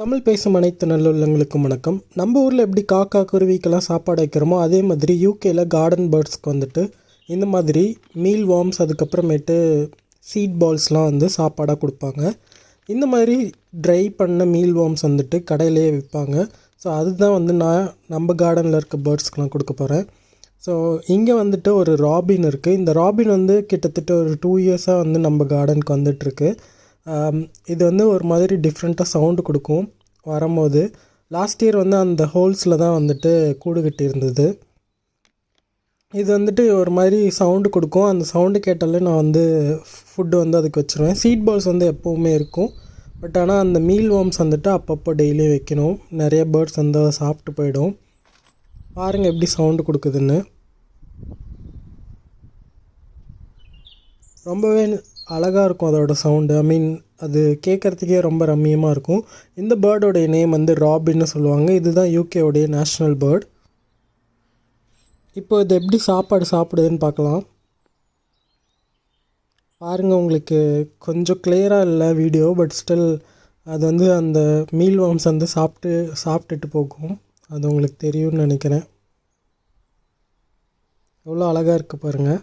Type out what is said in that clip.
தமிழ் பேசும் அனைத்து நல்லுள்ளங்களுக்கும் வணக்கம். நம்ம ஊரில் எப்படி காக்கா குருவிக்கெல்லாம் சாப்பாடு வைக்கிறோமோ அதே மாதிரி யூகேயில் கார்டன் பேர்ட்ஸ்க்கு வந்துட்டு இந்த மாதிரி மீல் வார்ம்ஸ் அதுக்கப்புறமேட்டு சீட் பால்ஸ்லாம் வந்து சாப்பாடாக கொடுப்பாங்க. இந்த மாதிரி ட்ரை பண்ண மீல் வார்ம்ஸ் வந்துட்டு கடையிலேயே விற்பாங்க. ஸோ அதுதான் வந்து நான் நம்ம கார்டனில் இருக்க பேர்ட்ஸ்க்கெலாம் கொடுக்க போகிறேன். ஸோ இங்கே வந்துட்டு ஒரு ராபின் இருக்குது. இந்த ராபின் வந்து கிட்டத்தட்ட ஒரு 2 இயர்ஸாக வந்து நம்ம கார்டனுக்கு வந்துட்டுருக்கு. இது வந்து ஒரு மாதிரி டிஃப்ரெண்ட்டாக சவுண்டு கொடுக்கும் வரும்போது. லாஸ்ட் இயர் வந்து அந்த ஹோல்ஸில் தான் வந்துட்டு கூடு கட்டி இருந்தது. இது வந்துட்டு ஒரு மாதிரி சவுண்டு கொடுக்கும். அந்த சவுண்டு கேட்டாலே நான் வந்து ஃபுட்டு வந்து அதுக்கு வச்சுருவேன். சீட் பால்ஸ் வந்து எப்போவுமே இருக்கும். பட் ஆனால் அந்த மீல் வார்ம்ஸ் வந்துட்டு அப்பப்போ டெய்லியும் வைக்கணும். நிறைய பேர்ட்ஸ் வந்து அதை சாப்பிட்டு போயிடும். பாருங்கள் எப்படி சவுண்டு கொடுக்குதுன்னு. ரொம்பவே அழகாக இருக்கும் அதோட சவுண்டு. அது கேட்குறதுக்கே ரொம்ப ரம்மியமாக இருக்கும். இந்த பேர்டோடைய நேம் வந்து ராபின்னு சொல்லுவாங்க. இதுதான் யூகேவுடைய நேஷ்னல் பேர்ட். இப்போ இது எப்படி சாப்பாடு சாப்பிடுதுன்னு பார்க்கலாம். பாருங்கள், உங்களுக்கு கொஞ்சம் கிளியராக இல்லை வீடியோ, பட் ஸ்டில் அது வந்து அந்த மீல் வார்ம்ஸ் வந்து சாப்பிட்டுட்டு போகும். அது உங்களுக்கு தெரியும்னு நினைக்கிறேன். எவ்வளோ அழகாக இருக்குது பாருங்கள்.